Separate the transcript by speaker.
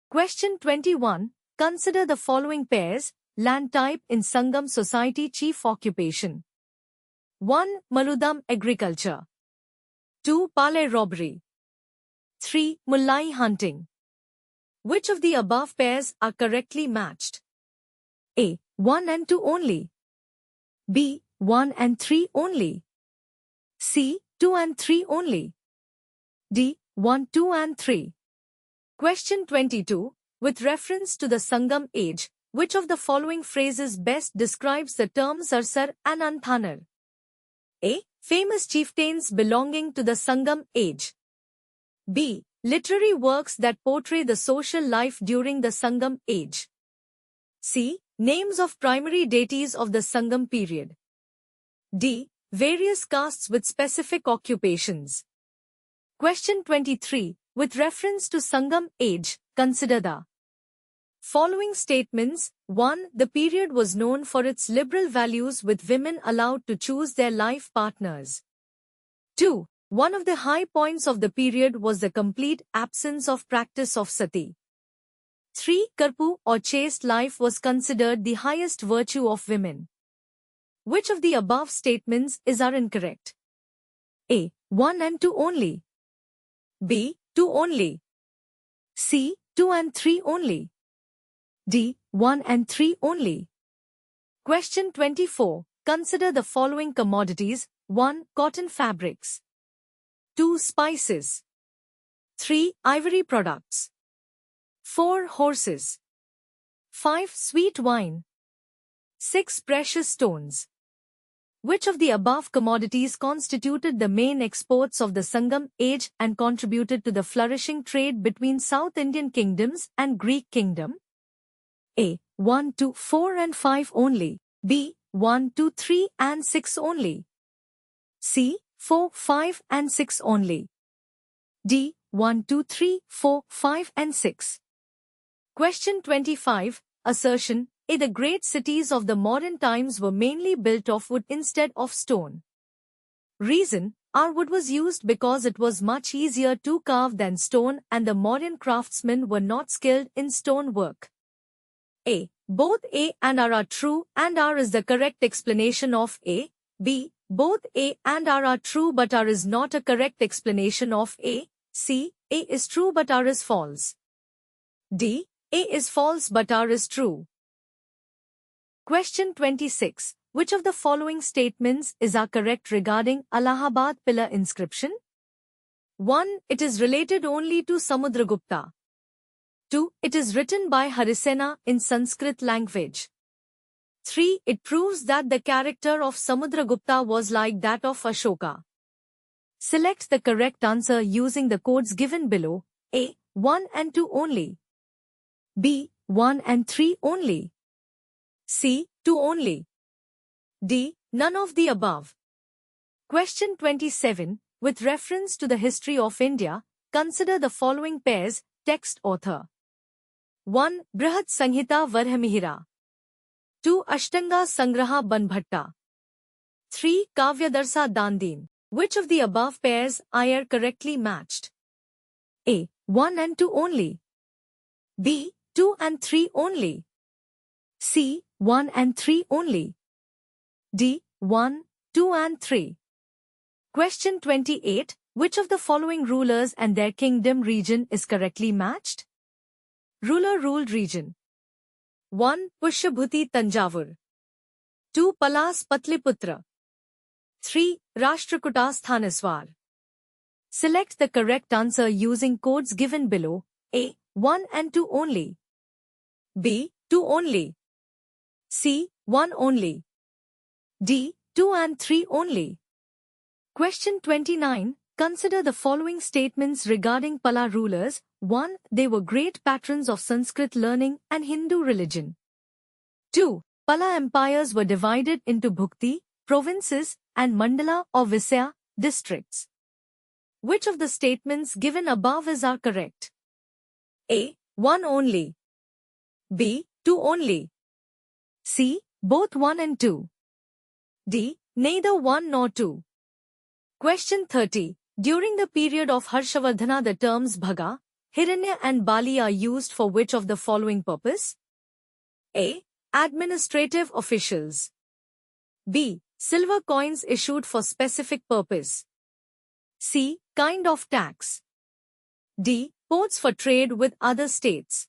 Speaker 1: Question 21. Consider the following pairs. Land type in Sangam society. Chief occupation. 1. Maludam agriculture. 2. Pale robbery. 3. Mullai hunting. Which of the above pairs are correctly matched? A. 1 and 2 only. B. 1 and 3 only. C. 2 and 3 only. D. 1, 2 and 3. Question 22. With reference to the Sangam age, which of the following phrases best describes the terms Arsar and Anthanar? A. Famous chieftains belonging to the Sangam age. B. Literary works that portray the social life during the Sangam age. C. Names of primary deities of the Sangam period. D. Various castes with specific occupations. Question 23. With reference to Sangam age, consider the following statements. 1. The period was known for its liberal values with women allowed to choose their life partners. 2. One of the high points of the period was the complete absence of practice of sati. 3. Karpu or chaste life was considered the highest virtue of women. Which of the above statements are incorrect? A. 1 and 2 only. B. 2 only. C. 2 and 3 only. D. 1 and 3 only. Question 24. Consider the following commodities. 1. Cotton fabrics. 2. Spices. 3. Ivory products. 4. Horses. 5. Sweet wine. 6. Precious stones. Which of the above commodities constituted the main exports of the Sangam age and contributed to the flourishing trade between South Indian kingdoms and Greek kingdom? A. 1, 2, 4 and 5 only. B. 1, 2, 3 and 6 only. C. 4, 5 and 6 only. D. 1, 2, 3, 4, 5 and 6. Question 25. Assertion. A. The great cities of the modern times were mainly built of wood instead of stone. Reason. Our wood was used because it was much easier to carve than stone and the modern craftsmen were not skilled in stone work. A. Both A and R are true and R is the correct explanation of A. B. Both A and R are true but R is not a correct explanation of A. C. A is true but R is false. D. A is false but R is true. Question 26. Which of the following statements are correct regarding Allahabad pillar inscription? 1. It is related only to Samudragupta. 2. It is written by Harisena in Sanskrit language. 3. It proves that the character of Samudragupta was like that of Ashoka. Select the correct answer using the codes given below. A. 1 and 2 only. B. 1 and 3 only. C. 2 only. D. None of the above. Question 27. With reference to the history of India, consider the following pairs. Text author. 1. Brihad Sanghita Varhamihira. 2. Ashtanga Sangraha Banbhatta. 3. Kavyadarsa Dandin. Which of the above pairs are correctly matched? A. 1 and 2 only. B. 2 and 3 only. C. 1 and 3 only. D. 1, 2 and 3. Question 28. Which of the following rulers and their kingdom region is correctly matched? Ruler ruled region. 1. Pushyabhuti Tanjavur. 2. Palas Patliputra. 3. Rashtrakuta Sthaneswar. Select the correct answer using codes given below. A. 1 and 2 only. B. 2 only. C. 1 only. D. 2 and 3 only. Question 29. Consider the following statements regarding Pala rulers. 1. They were great patrons of Sanskrit learning and Hindu religion. 2. Pala empires were divided into Bhukti, provinces, and Mandala or Visaya, districts. Which of the statements given above are correct? A. 1 only. B. 2 only. C. Both 1 and 2. D. Neither 1 nor 2. Question 30. During the period of Harshavardhana the terms Bhaga, Hiranya and Bali are used for which of the following purpose? A. Administrative officials. B. Silver coins issued for specific purpose. C. Kind of tax. D. Ports for trade with other states.